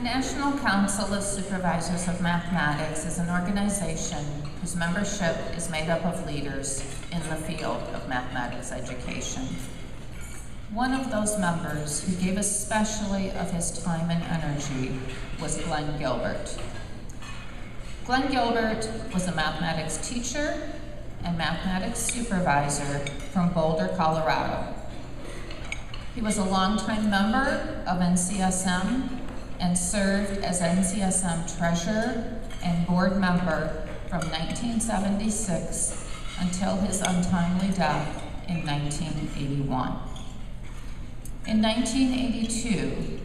National Council of Supervisors of Mathematics is an organization whose membership is made up of leaders in the field of mathematics education. One of those members who gave especially of his time and energy was Glenn Gilbert. Glenn Gilbert was a mathematics teacher and mathematics supervisor from Boulder, Colorado. He was a longtime member of NCSM and served as NCSM treasurer and board member from 1976 until his untimely death in 1981. In 1982,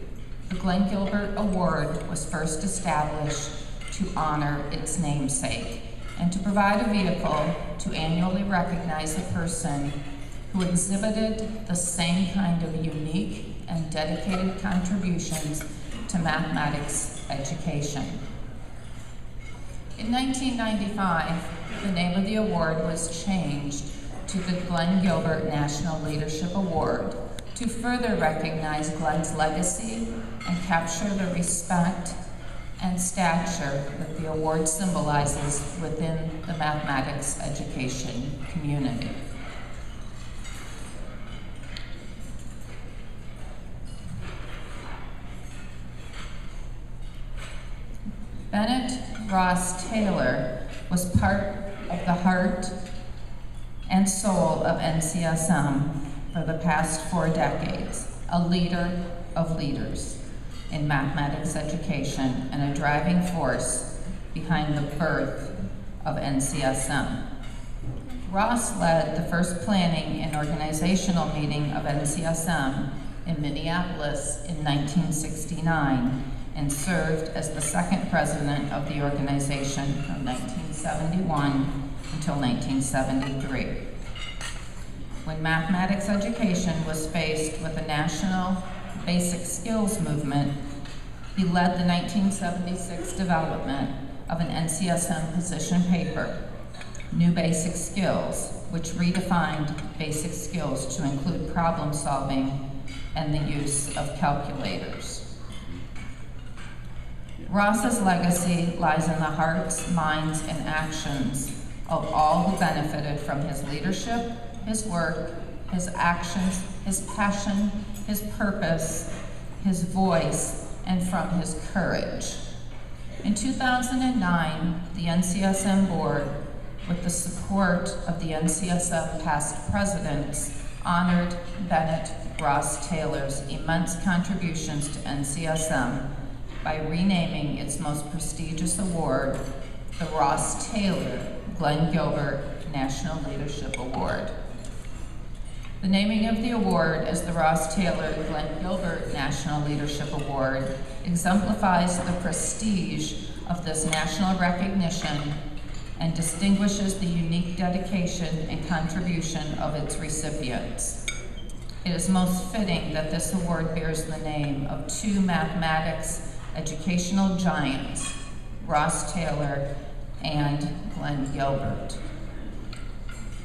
the Glenn Gilbert Award was first established to honor its namesake and to provide a vehicle to annually recognize a person who exhibited the same kind of unique and dedicated contributions to mathematics education. In 1995, the name of the award was changed to the Glenn Gilbert National Leadership Award to further recognize Glenn's legacy and capture the respect and stature that the award symbolizes within the mathematics education community. Bennett Ross Taylor was part of the heart and soul of NCSM for the past 4 decades, a leader of leaders in mathematics education and a driving force behind the birth of NCSM. Ross led the first planning and organizational meeting of NCSM in Minneapolis in 1969 and served as the second president of the organization from 1971 until 1973. When mathematics education was faced with a national basic skills movement, he led the 1976 development of an NCSM position paper, New Basic Skills, which redefined basic skills to include problem solving and the use of calculators. Ross's legacy lies in the hearts, minds, and actions of all who benefited from his leadership, his work, his actions, his passion, his purpose, his voice, and from his courage. In 2009, the NCSM board, with the support of the NCSM past presidents, honored Bennett Ross Taylor's immense contributions to NCSM by renaming its most prestigious award the Ross Taylor Glenn Gilbert National Leadership Award. The naming of the award as the Ross Taylor Glenn Gilbert National Leadership Award exemplifies the prestige of this national recognition and distinguishes the unique dedication and contribution of its recipients. It is most fitting that this award bears the name of 2 mathematics educational giants, Ross Taylor and Glenn Gilbert.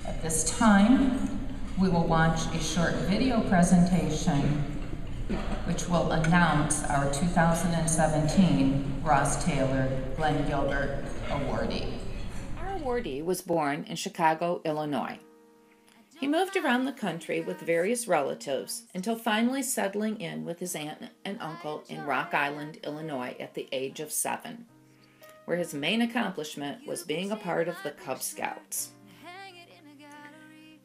At this time, we will watch a short video presentation which will announce our 2017 Ross Taylor Glenn Gilbert Awardee. Our awardee was born in Chicago, Illinois. He moved around the country with various relatives until finally settling in with his aunt and uncle in Rock Island, Illinois at the age of 7, where his main accomplishment was being a part of the Cub Scouts.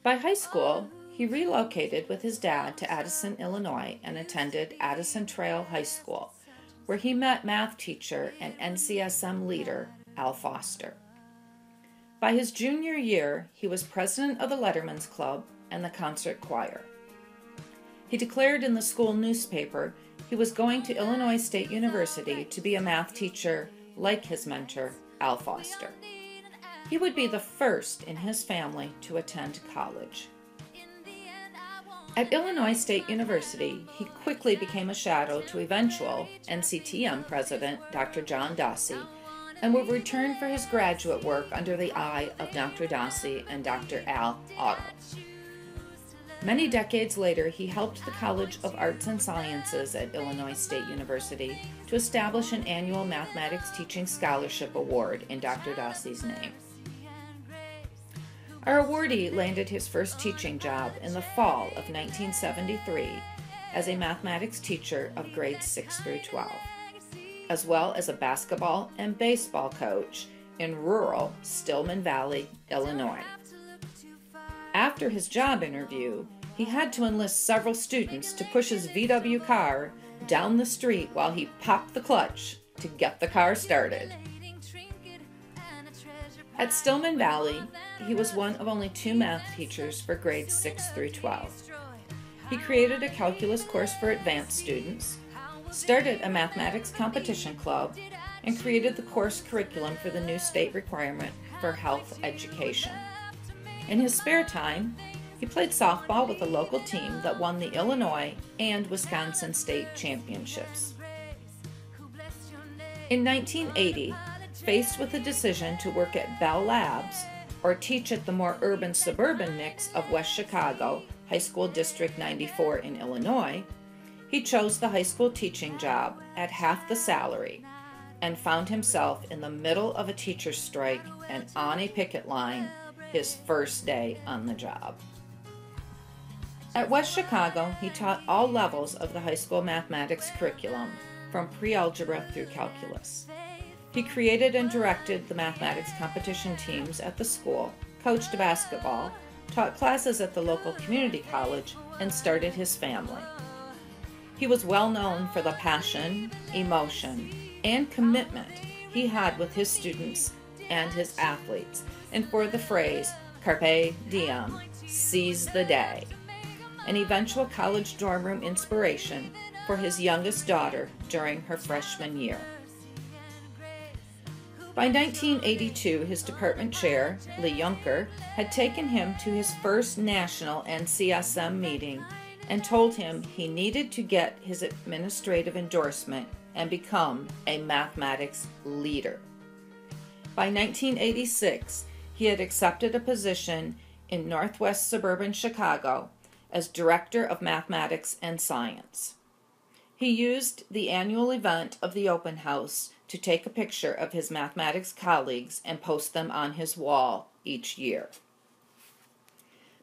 By high school, he relocated with his dad to Addison, Illinois and attended Addison Trail High School, where he met math teacher and NCSM leader Al Foster. By his junior year, he was president of the Letterman's Club and the concert choir. He declared in the school newspaper he was going to Illinois State University to be a math teacher like his mentor, Al Foster. He would be the first in his family to attend college. At Illinois State University, he quickly became a shadow to eventual NCTM president, Dr. John Dossi, and would return for his graduate work under the eye of Dr. Dossi and Dr. Al Otto. Many decades later, he helped the College of Arts and Sciences at Illinois State University to establish an annual Mathematics Teaching Scholarship Award in Dr. Dossey's name. Our awardee landed his first teaching job in the fall of 1973 as a mathematics teacher of grades 6 through 12, as well as a basketball and baseball coach in rural Stillman Valley, Illinois. After his job interview, he had to enlist several students to push his VW car down the street while he popped the clutch to get the car started. At Stillman Valley, he was one of only 2 math teachers for grades 6 through 12. He created a calculus course for advanced students, started a mathematics competition club, and created the course curriculum for the new state requirement for health education. In his spare time, he played softball with a local team that won the Illinois and Wisconsin state championships. In 1980, faced with the decision to work at Bell Labs or teach at the more urban-suburban mix of West Chicago, High School District 94 in Illinois, he chose the high school teaching job at half the salary and found himself in the middle of a teacher's strike and on a picket line his first day on the job. At West Chicago, he taught all levels of the high school mathematics curriculum, from pre-algebra through calculus. He created and directed the mathematics competition teams at the school, coached basketball, taught classes at the local community college, and started his family. He was well known for the passion, emotion, and commitment he had with his students and his athletes, and for the phrase, carpe diem, seize the day, an eventual college dorm room inspiration for his youngest daughter during her freshman year. By 1982, his department chair, Lee Junker, had taken him to his first national NCSM meeting and told him he needed to get his administrative endorsement and become a mathematics leader. By 1986, he had accepted a position in northwest suburban Chicago as Director of Mathematics and Science. He used the annual event of the open house to take a picture of his mathematics colleagues and post them on his wall each year.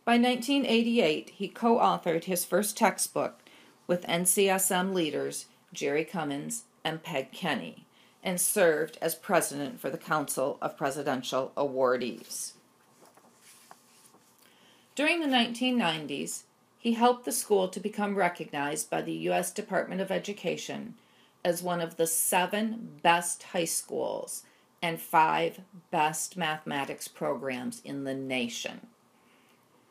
By 1988, he co-authored his first textbook with NCSM leaders Jerry Cummins and Peg Kenny, and served as president for the Council of Presidential Awardees. During the 1990s, he helped the school to become recognized by the U.S. Department of Education as one of the 7 best high schools and 5 best mathematics programs in the nation.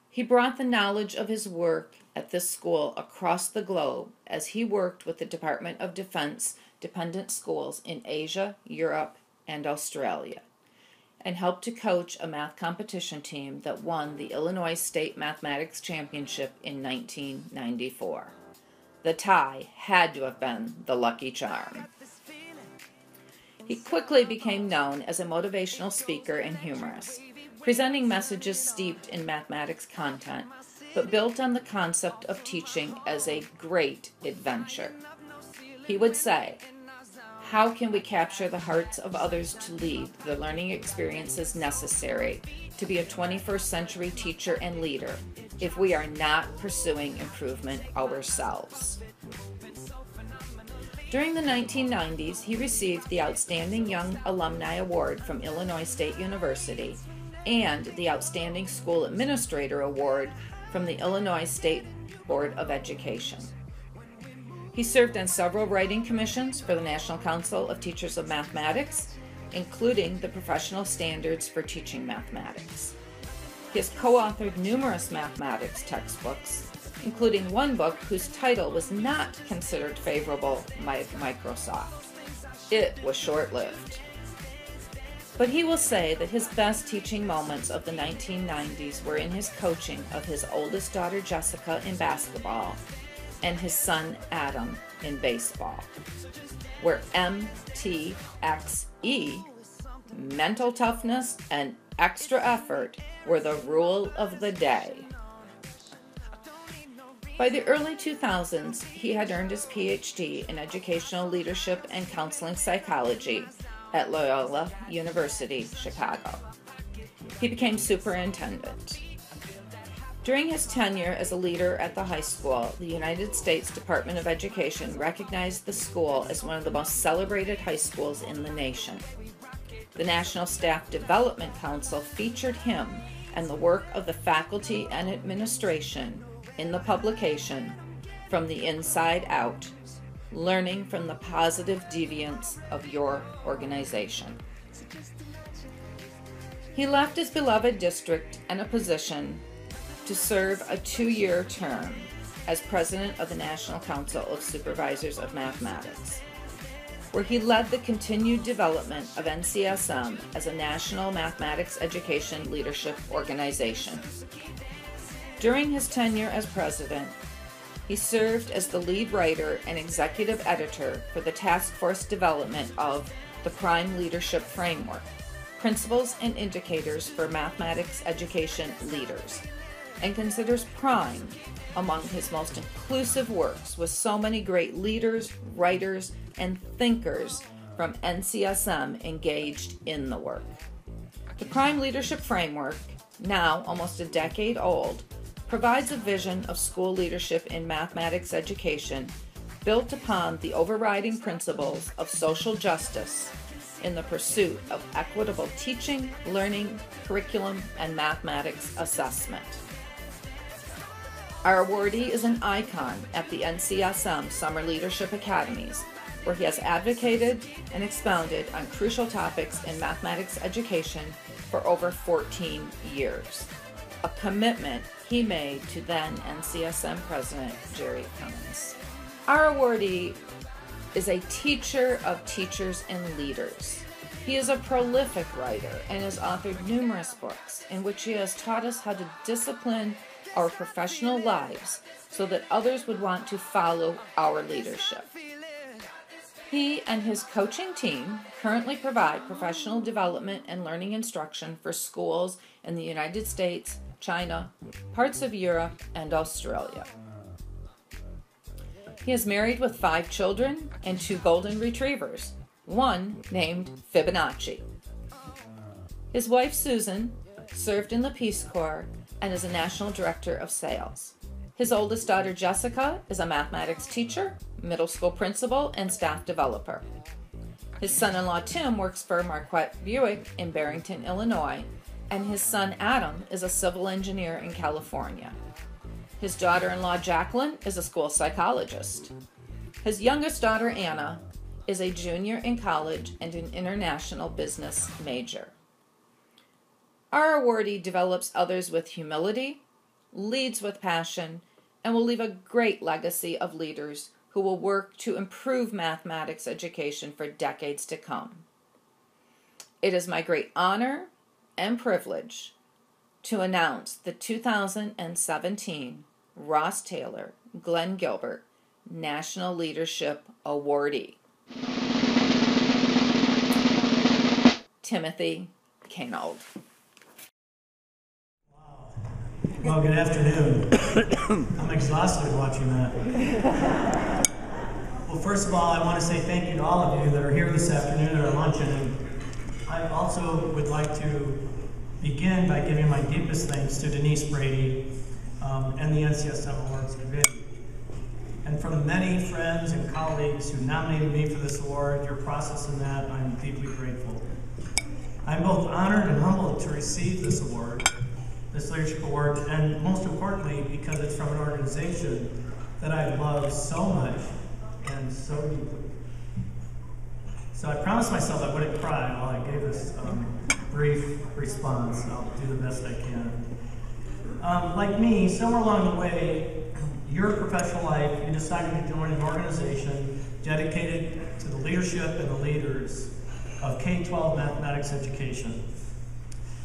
He brought the knowledge of his work at this school across the globe as he worked with the Department of Defense dependent schools in Asia, Europe, and Australia, and helped to coach a math competition team that won the Illinois State Mathematics Championship in 1994. The tie had to have been the lucky charm. He quickly became known as a motivational speaker and humorist, presenting messages steeped in mathematics content, but built on the concept of teaching as a great adventure. He would say, "How can we capture the hearts of others to lead the learning experiences necessary to be a 21st century teacher and leader if we are not pursuing improvement ourselves?" During the 1990s, he received the Outstanding Young Alumni Award from Illinois State University and the Outstanding School Administrator Award from the Illinois State Board of Education. He served on several writing commissions for the National Council of Teachers of Mathematics, including the Professional Standards for Teaching Mathematics. He has co-authored numerous mathematics textbooks, including one book whose title was not considered favorable by Microsoft. It was short-lived. But he will say that his best teaching moments of the 1990s were in his coaching of his oldest daughter Jessica in basketball and his son Adam in baseball, where MTXE, mental toughness and extra effort, were the rule of the day. By the early 2000s, he had earned his PhD in Educational Leadership and Counseling Psychology at Loyola University, Chicago. He became superintendent. During his tenure as a leader at the high school, the United States Department of Education recognized the school as one of the most celebrated high schools in the nation. The National Staff Development Council featured him and the work of the faculty and administration in the publication From the Inside Out, Learning from the Positive Deviance of Your Organization. He left his beloved district and a position to serve a 2-year term as president of the National Council of Supervisors of Mathematics, where he led the continued development of NCSM as a national mathematics education leadership organization. During his tenure as president, he served as the lead writer and executive editor for the task force development of the Prime Leadership Framework, Principles and Indicators for Mathematics Education Leaders, and considers Prime among his most inclusive works, with so many great leaders, writers, and thinkers from NCSM engaged in the work. The Prime Leadership Framework, now almost a decade old, provides a vision of school leadership in mathematics education built upon the overriding principles of social justice in the pursuit of equitable teaching, learning, curriculum, and mathematics assessment. Our awardee is an icon at the NCSM Summer Leadership Academies, where he has advocated and expounded on crucial topics in mathematics education for over 14 years, a commitment he made to then NCSM President Jerry Cummins. Our awardee is a teacher of teachers and leaders. He is a prolific writer and has authored numerous books in which he has taught us how to discipline our professional lives so that others would want to follow our leadership. He and his coaching team currently provide professional development and learning instruction for schools in the United States, China, parts of Europe, and Australia. He is married with 5 children and 2 golden retrievers, one named Fibonacci. His wife, Susan, served in the Peace Corps and is a national director of sales. His oldest daughter, Jessica, is a mathematics teacher, middle school principal, and staff developer. His son-in-law, Tim, works for Marquette Buick in Barrington, Illinois, and his son, Adam, is a civil engineer in California. His daughter-in-law, Jacqueline, is a school psychologist. His youngest daughter, Anna, is a junior in college and an international business major. Our awardee develops others with humility, leads with passion, and will leave a great legacy of leaders who will work to improve mathematics education for decades to come. It is my great honor and privilege to announce the 2017 Ross Taylor Glenn Gilbert National Leadership Awardee, Timothy Kanold. Well, good afternoon. I'm exhausted watching that. Well, first of all, I want to say thank you to all of you that are here this afternoon at our luncheon. And I also would like to begin by giving my deepest thanks to Denise Brady and the NCSM Awards Committee. And from the many friends and colleagues who nominated me for this award, your process in that, I'm deeply grateful. I'm both honored and humbled to receive this award, this leadership award, and most importantly, because it's from an organization that I love so much and so deeply. So I promised myself I wouldn't cry while I gave this brief response. I'll do the best I can. Like me, somewhere along the way, your professional life, you decided to join an organization dedicated to the leadership and the leaders of K-12 mathematics education.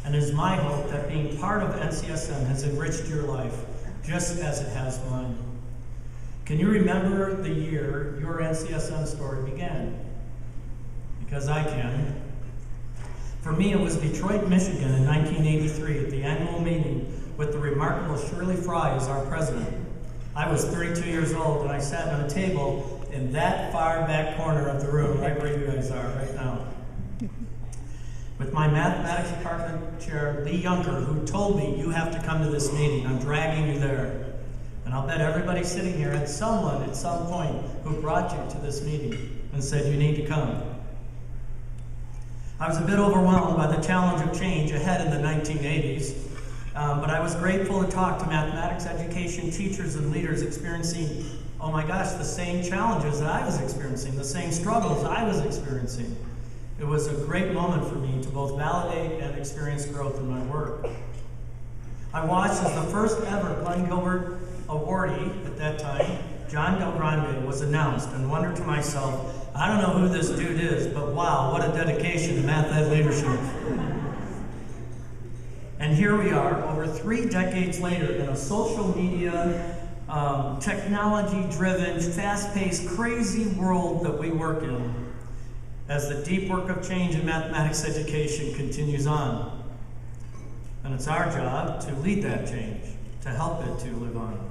And it is my hope that being part of NCSM has enriched your life, just as it has mine. Can you remember the year your NCSM story began? Because I can. For me, it was Detroit, Michigan in 1983 at the annual meeting with the remarkable Shirley Fry as our president. I was 32 years old, and I sat on a table in that far back corner of the room, right where you guys are right now, with my mathematics department chair, Lee Yunker, who told me, you have to come to this meeting. I'm dragging you there. And I'll bet everybody sitting here had someone at some point who brought you to this meeting and said, you need to come. I was a bit overwhelmed by the challenge of change ahead in the 1980s, but I was grateful to talk to mathematics education teachers and leaders experiencing, oh my gosh, the same challenges that I was experiencing, the same struggles I was experiencing. It was a great moment for me to both validate and experience growth in my work. I watched as the first ever Gilbert Awardee at that time, John Del Grande, was announced and wondered to myself, I don't know who this dude is, but wow, what a dedication to math ed leadership. And here we are, over 3 decades later, in a social media, technology-driven, fast-paced, crazy world that we work in, as the deep work of change in mathematics education continues on. And it's our job to lead that change, to help it to live on.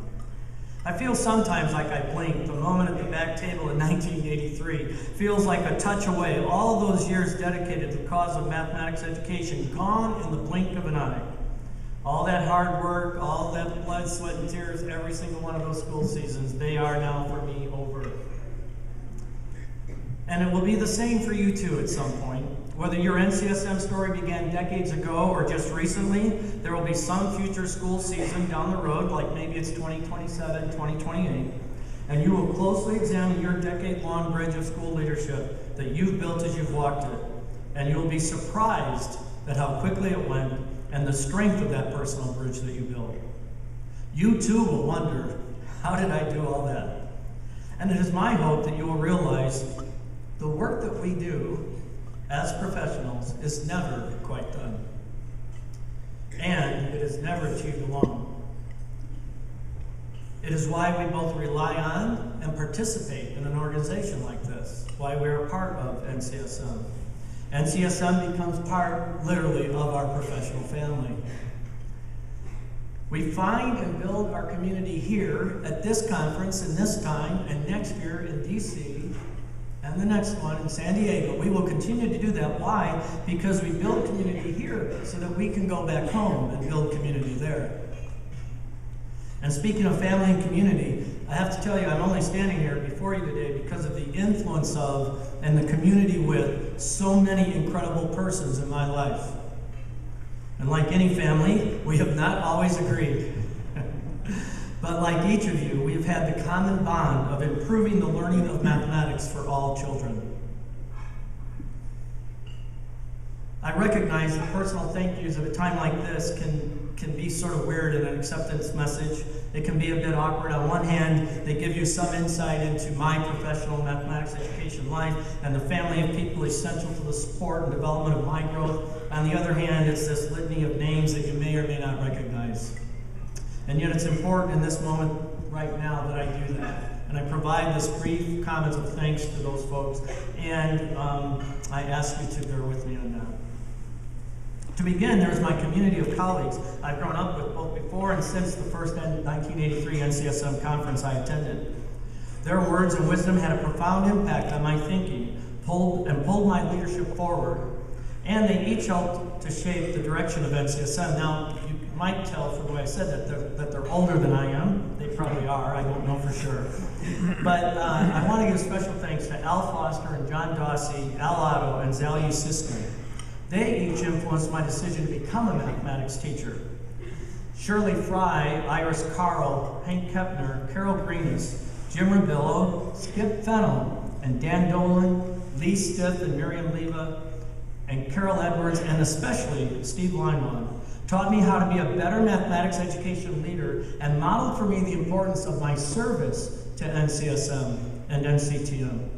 I feel sometimes like I blinked. The moment at the back table in 1983 feels like a touch away. All those years dedicated to the cause of mathematics education, gone in the blink of an eye. All that hard work, all that blood, sweat, and tears, every single one of those school seasons, they are now for me over. And it will be the same for you too at some point. Whether your NCSM story began decades ago or just recently, there will be some future school season down the road, like maybe it's 2027, 2028, and you will closely examine your decade-long bridge of school leadership that you've built as you've walked it, and you'll be surprised at how quickly it went and the strength of that personal bridge that you built. You too will wonder, how did I do all that? And it is my hope that you will realize the work that we do as professionals is never quite done. And it is never achieved alone. It is why we both rely on and participate in an organization like this, why we're a part of NCSM. NCSM becomes part, literally, of our professional family. We find and build our community here at this conference and this time, and next year in DC, and the next one in San Diego. We will continue to do that. Why? Because we build community here so that we can go back home and build community there. And speaking of family and community, I have to tell you, I'm only standing here before you today because of the influence of and the community with so many incredible persons in my life. And like any family, we have not always agreed. But like each of you, we have had the common bond of improving the learning of mathematics for all children. I recognize that personal thank yous at a time like this can be sort of weird in an acceptance message. It can be a bit awkward. On one hand, they give you some insight into my professional mathematics education life and the family of people essential to the support and development of my growth. On the other hand, it's this litany of names that you may or may not recognize. And yet it's important in this moment right now that I do that. And I provide this brief comments of thanks to those folks. And I ask you to bear with me on that. To begin, there's my community of colleagues I've grown up with both before and since the first 1983 NCSM conference I attended. Their words and wisdom had a profound impact on my thinking, pulled my leadership forward. And they each helped to shape the direction of NCSM. Now, you might tell from the way I said that they're older than I am. They probably are, I don't know for sure. But I want to give special thanks to Al Foster and John Dawsey, Al Otto, and Zalia Siskey. They each influenced my decision to become a mathematics teacher. Shirley Fry, Iris Carl, Hank Kepner, Carol Greenis, Jim Rabillo, Skip Fennell, and Dan Dolan, Lee Stith and Miriam Leva, and Carol Edwards, and especially Steve Lineman, taught me how to be a better mathematics education leader and modeled for me the importance of my service to NCSM and NCTM.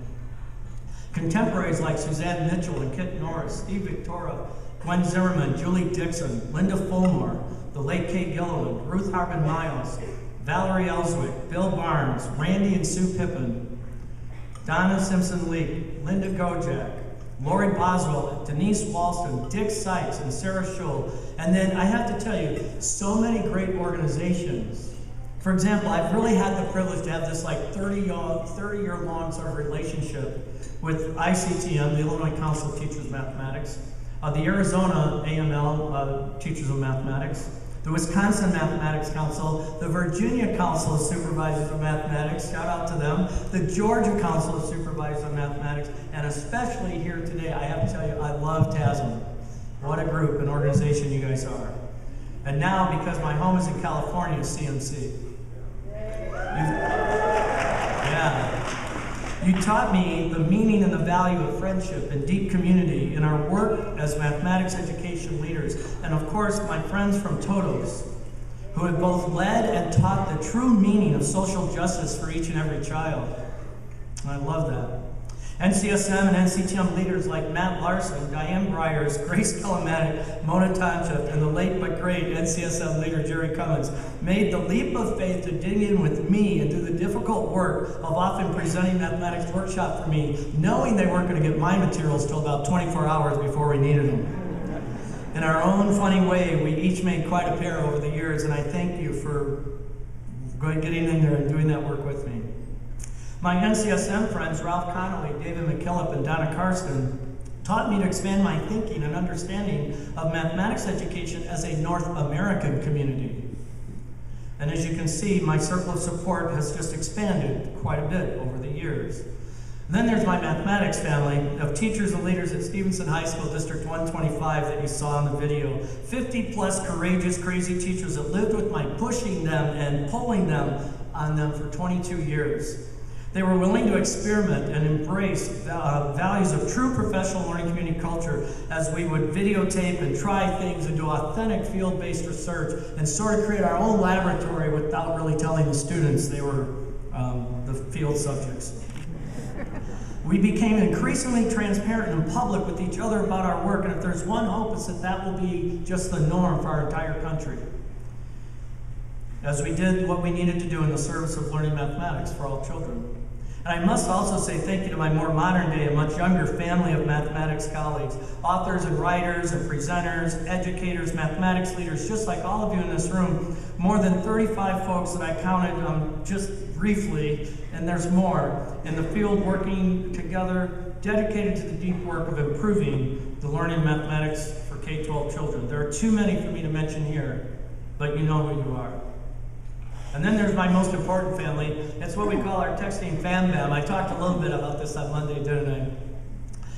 Contemporaries like Suzanne Mitchell and Kit Norris, Steve Victoria, Gwen Zimmerman, Julie Dixon, Linda Fulmore, the late Kay Gilliland, Ruth Harbin Miles, Valerie Ellswick, Bill Barnes, Randy and Sue Pippin, Donna Simpson-Lee, Linda Gojak, Lori Boswell, Denise Walston, Dick Sykes, and Sarah Schull. And then I have to tell you, so many great organizations For example, I've really had the privilege to have this like 30-year-long sort of relationship with ICTM, the Illinois Council of Teachers of Mathematics, the Arizona AML Teachers of Mathematics, the Wisconsin Mathematics Council, the Virginia Council of Supervisors of Mathematics, shout out to them, the Georgia Council of Supervisors of Mathematics, and especially here today, I have to tell you, I love TASM. What a group and organization you guys are. And now, because my home is in California, CMC. You taught me the meaning and the value of friendship and deep community in our work as mathematics education leaders. And of course, my friends from Todos, who have both led and taught the true meaning of social justice for each and every child. And I love that. NCSM and NCTM leaders like Matt Larson, Diane Bryers, Grace Kelamatic, Mona Tanchuk, and the late but great NCSM leader Jerry Cummins made the leap of faith to dig in with me and do the difficult work of often presenting mathematics workshop for me, knowing they weren't going to get my materials till about 24 hours before we needed them. In our own funny way, we each made quite a pair over the years, and I thank you for getting in there and doing that work with me. My NCSM friends, Ralph Connolly, David McKillop, and Donna Karsten, taught me to expand my thinking and understanding of mathematics education as a North American community. And as you can see, my circle of support has just expanded quite a bit over the years. And then there's my mathematics family of teachers and leaders at Stevenson High School, District 125 that you saw in the video. 50 plus courageous, crazy teachers that lived with my pushing them and pulling them on them for 22 years. They were willing to experiment and embrace values of true professional learning community culture as we would videotape and try things and do authentic field-based research and sort of create our own laboratory without really telling the students they were the field subjects. We became increasingly transparent and public with each other about our work, and if there's one hope, it's that that will be just the norm for our entire country. As we did what we needed to do in the service of learning mathematics for all children. And I must also say thank you to my more modern day and much younger family of mathematics colleagues, authors and writers and presenters, educators, mathematics leaders, just like all of you in this room, more than 35 folks that I counted just briefly, and there's more, in the field working together, dedicated to the deep work of improving the learning of mathematics for K-12 children. There are too many for me to mention here, but you know who you are. And then there's my most important family. It's what we call our texting fam bam. I talked a little bit about this on Monday, didn't I?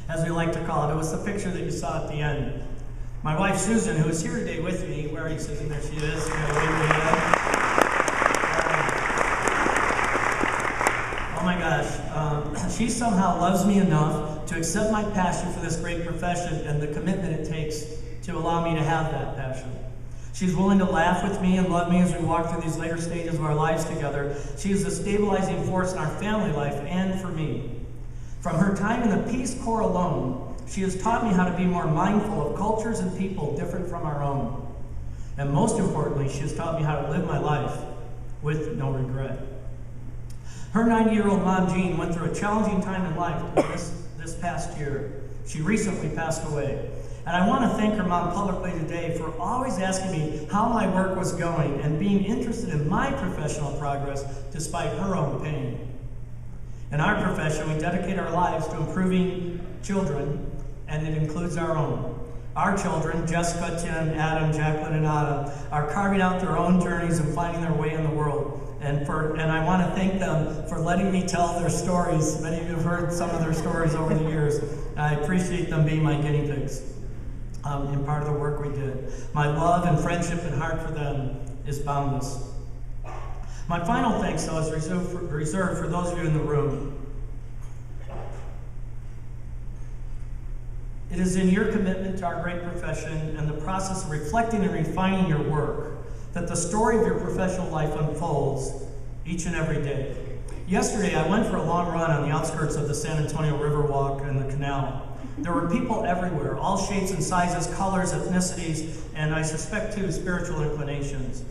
As we like to call it. It was the picture that you saw at the end. My wife Susan, who is here today with me. Where are you, Susan? There she is. Oh my gosh. She somehow loves me enough to accept my passion for this great profession and the commitment it takes to allow me to have that passion. She's willing to laugh with me and love me as we walk through these later stages of our lives together. She is a stabilizing force in our family life and for me. From her time in the Peace Corps alone, she has taught me how to be more mindful of cultures and people different from our own. And most importantly, she has taught me how to live my life with no regret. Her 90-year-old mom, Jean, went through a challenging time in life this past year. She recently passed away. And I want to thank her mom publicly today for always asking me how my work was going and being interested in my professional progress despite her own pain. In our profession, we dedicate our lives to improving children, and it includes our own. Our children, Jessica, Tim, Adam, Jacqueline, and Ada, are carving out their own journeys and finding their way in the world. And I want to thank them for letting me tell their stories. Many of you have heard some of their stories over the years. And I appreciate them being my guinea pigs. In part of the work we did. My love and friendship and heart for them is boundless. My final thanks, though, is reserved for those of you in the room. It is in your commitment to our great profession and the process of reflecting and refining your work that the story of your professional life unfolds each and every day. Yesterday, I went for a long run on the outskirts of the San Antonio Riverwalk and the canal. There were people everywhere, all shapes and sizes, colors, ethnicities, and I suspect, too, spiritual inclinations.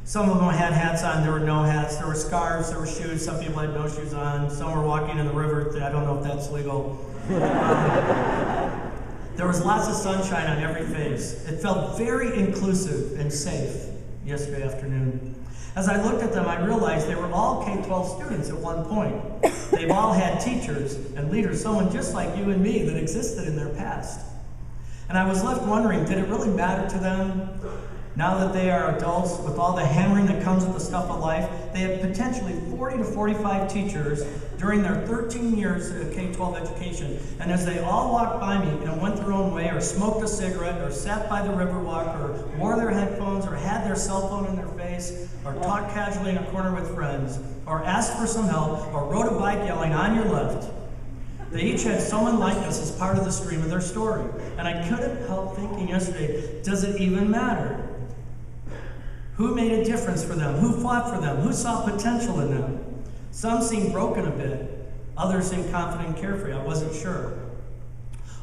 Some of them had hats on, there were no hats. There were scarves, there were shoes, some people had no shoes on. Some were walking in the river. I don't know if that's legal. There was lots of sunshine on every face. It felt very inclusive and safe. yesterday afternoon. As I looked at them, I realized they were all K-12 students at one point. They've all had teachers and leaders, someone just like you and me, that existed in their past. And I was left wondering, did it really matter to them? Now that they are adults, with all the hammering that comes with the stuff of life, they had potentially 40 to 45 teachers during their 13 years of K-12 education. And as they all walked by me and went their own way, or smoked a cigarette, or sat by the Riverwalk, or wore their headphones, or had their cell phone in their face, or talked casually in a corner with friends, or asked for some help, or rode a bike yelling, "On your left," they each had someone like us as part of the stream of their story. And I couldn't help thinking yesterday, does it even matter? Who made a difference for them? Who fought for them? Who saw potential in them? Some seemed broken a bit. Others seemed confident and carefree. I wasn't sure.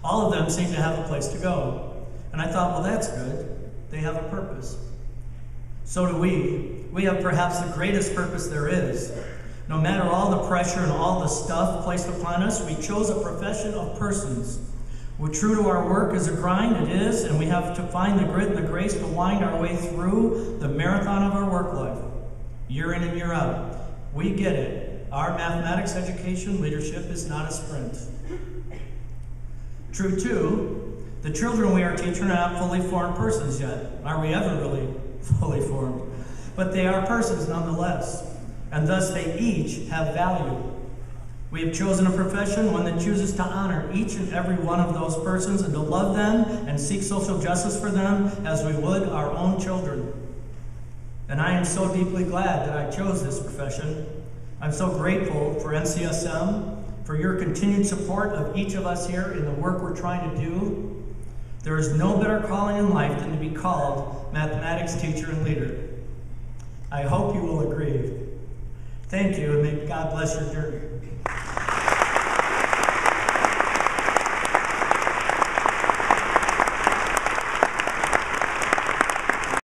All of them seemed to have a place to go. And I thought, well, that's good. They have a purpose. So do we. We have perhaps the greatest purpose there is. No matter all the pressure and all the stuff placed upon us, we chose a profession of persons. We're true to our work as a grind, it is, and we have to find the grit and the grace to wind our way through the marathon of our work life, year in and year out. We get it. Our mathematics education leadership is not a sprint. True, too, the children we are teaching are not fully formed persons yet. Are we ever really fully formed? But they are persons nonetheless, and thus they each have value. We have chosen a profession, one that chooses to honor each and every one of those persons and to love them and seek social justice for them as we would our own children. And I am so deeply glad that I chose this profession. I'm so grateful for NCSM, for your continued support of each of us here in the work we're trying to do. There is no better calling in life than to be called mathematics teacher and leader. I hope you will agree. Thank you, and may God bless your journey.